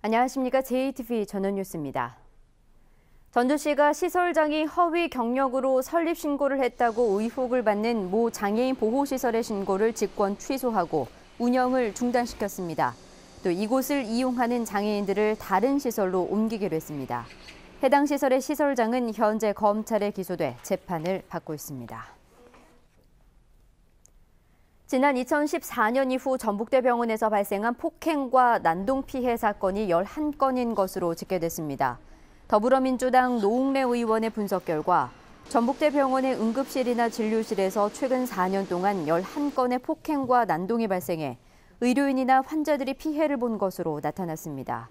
안녕하십니까. JTV 전원뉴스입니다. 전주시가 시설장이 허위 경력으로 설립 신고를 했다고 의혹을 받는 모 장애인 보호시설의 신고를 직권 취소하고 운영을 중단시켰습니다. 또 이곳을 이용하는 장애인들을 다른 시설로 옮기기로 했습니다. 해당 시설의 시설장은 현재 검찰에 기소돼 재판을 받고 있습니다. 지난 2014년 이후 전북대 병원에서 발생한 폭행과 난동 피해 사건이 11건인 것으로 집계됐습니다. 더불어민주당 노웅래 의원의 분석 결과 전북대 병원의 응급실이나 진료실에서 최근 4년 동안 11건의 폭행과 난동이 발생해 의료인이나 환자들이 피해를 본 것으로 나타났습니다.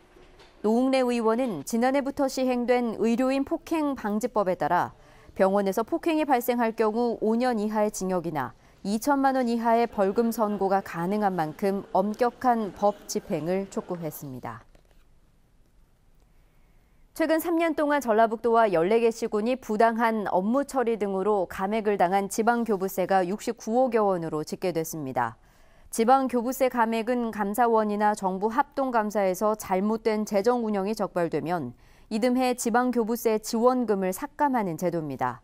노웅래 의원은 지난해부터 시행된 의료인 폭행 방지법에 따라 병원에서 폭행이 발생할 경우 5년 이하의 징역이나 2천만 원 이하의 벌금 선고가 가능한 만큼 엄격한 법 집행을 촉구했습니다. 최근 3년 동안 전라북도와 14개 시군이 부당한 업무 처리 등으로 감액을 당한 지방교부세가 69억여 원으로 집계됐습니다. 지방교부세 감액은 감사원이나 정부 합동감사에서 잘못된 재정 운영이 적발되면 이듬해 지방교부세 지원금을 삭감하는 제도입니다.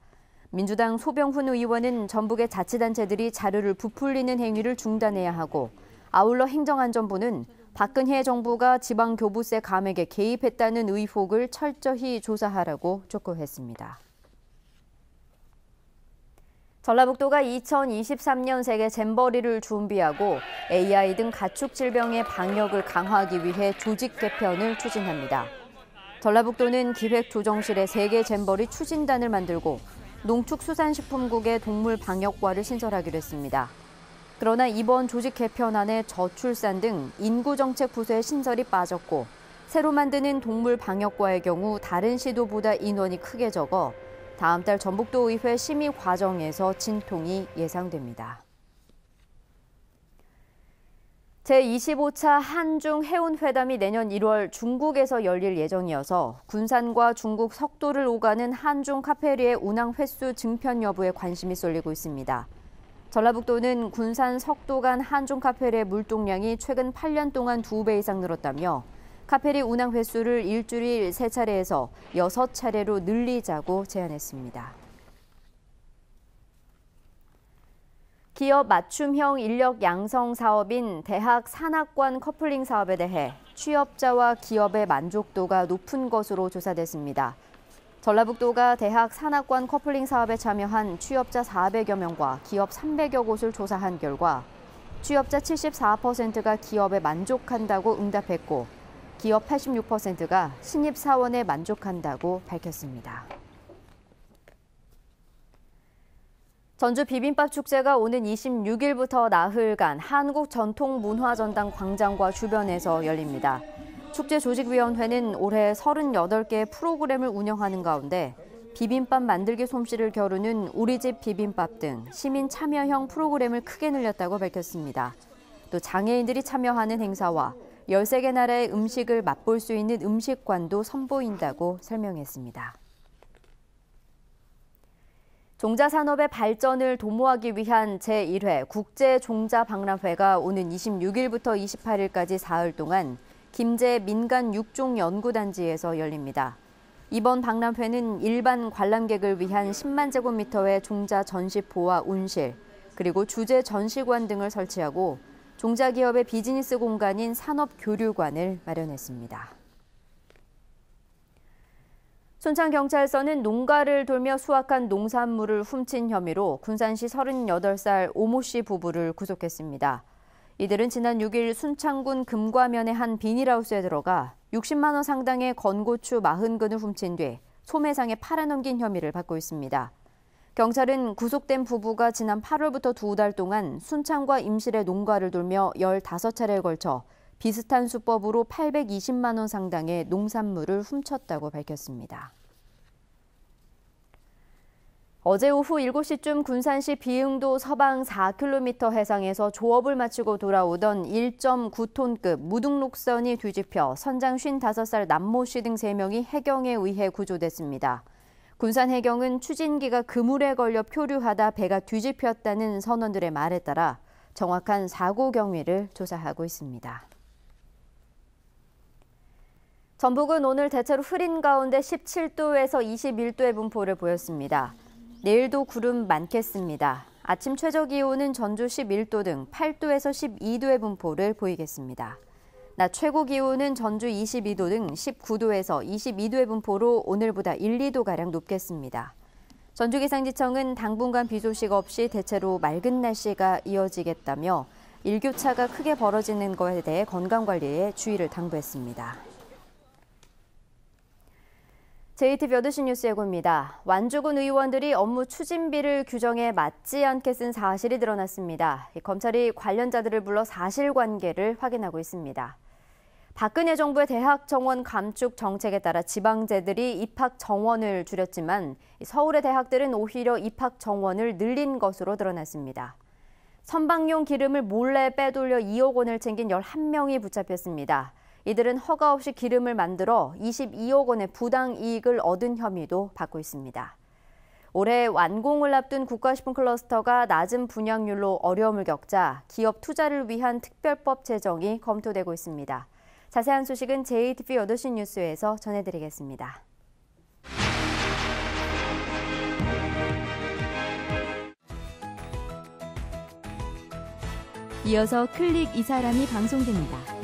민주당 소병훈 의원은 전북의 자치단체들이 자료를 부풀리는 행위를 중단해야 하고 아울러 행정안전부는 박근혜 정부가 지방교부세 감액에 개입했다는 의혹을 철저히 조사하라고 촉구했습니다. 전라북도가 2023년 세계 잼버리를 준비하고 AI 등 가축 질병의 방역을 강화하기 위해 조직 개편을 추진합니다. 전라북도는 기획조정실에 세계 잼버리 추진단을 만들고 농축수산식품국의 동물방역과를 신설하기로 했습니다. 그러나 이번 조직 개편안에 저출산 등 인구정책 부서의 신설이 빠졌고 새로 만드는 동물방역과의 경우 다른 시도보다 인원이 크게 적어 다음 달 전북도의회 심의 과정에서 진통이 예상됩니다. 제25차 한중 해운회담이 내년 1월 중국에서 열릴 예정이어서 군산과 중국 석도를 오가는 한중 카페리의 운항 횟수 증편 여부에 관심이 쏠리고 있습니다. 전라북도는 군산 석도 간 한중 카페리의 물동량이 최근 8년 동안 2배 이상 늘었다며 카페리 운항 횟수를 일주일 3차례에서 6차례로 늘리자고 제안했습니다. 기업 맞춤형 인력 양성 사업인 대학 산학관 커플링 사업에 대해 취업자와 기업의 만족도가 높은 것으로 조사됐습니다. 전라북도가 대학 산학관 커플링 사업에 참여한 취업자 400여 명과 기업 300여 곳을 조사한 결과 취업자 74%가 기업에 만족한다고 응답했고 기업 86%가 신입사원에 만족한다고 밝혔습니다. 전주 비빔밥 축제가 오는 26일부터 나흘간 한국전통문화전당 광장과 주변에서 열립니다. 축제 조직위원회는 올해 38개의 프로그램을 운영하는 가운데 비빔밥 만들기 솜씨를 겨루는 우리집 비빔밥 등 시민 참여형 프로그램을 크게 늘렸다고 밝혔습니다. 또 장애인들이 참여하는 행사와 13개 나라의 음식을 맛볼 수 있는 음식관도 선보인다고 설명했습니다. 종자산업의 발전을 도모하기 위한 제1회 국제종자박람회가 오는 26일부터 28일까지 사흘 동안 김제 민간육종연구단지에서 열립니다. 이번 박람회는 일반 관람객을 위한 10만 제곱미터의 종자 전시포와 운실, 그리고 주제 전시관 등을 설치하고 종자기업의 비즈니스 공간인 산업교류관을 마련했습니다. 순창경찰서는 농가를 돌며 수확한 농산물을 훔친 혐의로 군산시 38살 오모 씨 부부를 구속했습니다. 이들은 지난 6일 순창군 금과면의 한 비닐하우스에 들어가 60만 원 상당의 건고추 40근을 훔친 뒤 소매상에 팔아넘긴 혐의를 받고 있습니다. 경찰은 구속된 부부가 지난 8월부터 2달 동안 순창과 임실의 농가를 돌며 15차례에 걸쳐 비슷한 수법으로 820만 원 상당의 농산물을 훔쳤다고 밝혔습니다. 어제 오후 7시쯤 군산시 비흥도 서방 4km 해상에서 조업을 마치고 돌아오던 1.9톤급 무등록선이 뒤집혀 선장 55살 남모 씨 등 3명이 해경에 의해 구조됐습니다. 군산해경은 추진기가 그물에 걸려 표류하다 배가 뒤집혔다는 선원들의 말에 따라 정확한 사고 경위를 조사하고 있습니다. 전북은 오늘 대체로 흐린 가운데 17도에서 21도의 분포를 보였습니다. 내일도 구름 많겠습니다. 아침 최저 기온은 전주 11도 등 8도에서 12도의 분포를 보이겠습니다. 낮 최고 기온은 전주 22도 등 19도에서 22도의 분포로 오늘보다 1, 2도가량 높겠습니다. 전주기상지청은 당분간 비 소식 없이 대체로 맑은 날씨가 이어지겠다며 일교차가 크게 벌어지는 것에 대해 건강관리에 주의를 당부했습니다. JTBC 8시 뉴스 예고입니다. 완주군 의원들이 업무 추진비를 규정에 맞지 않게 쓴 사실이 드러났습니다. 검찰이 관련자들을 불러 사실관계를 확인하고 있습니다. 박근혜 정부의 대학 정원 감축 정책에 따라 지방제들이 입학 정원을 줄였지만 서울의 대학들은 오히려 입학 정원을 늘린 것으로 드러났습니다. 선박용 기름을 몰래 빼돌려 2억 원을 챙긴 11명이 붙잡혔습니다. 이들은 허가 없이 기름을 만들어 22억 원의 부당 이익을 얻은 혐의도 받고 있습니다. 올해 완공을 앞둔 국가식품 클러스터가 낮은 분양률로 어려움을 겪자 기업 투자를 위한 특별법 제정이 검토되고 있습니다. 자세한 소식은 JTBC 8시 뉴스에서 전해드리겠습니다. 이어서 클릭 이 사람이 방송됩니다.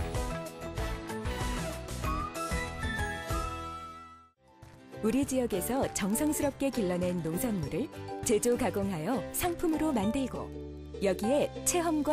우리 지역에서 정성스럽게 길러낸 농산물을 제조 가공하여 상품으로 만들고 여기에 체험과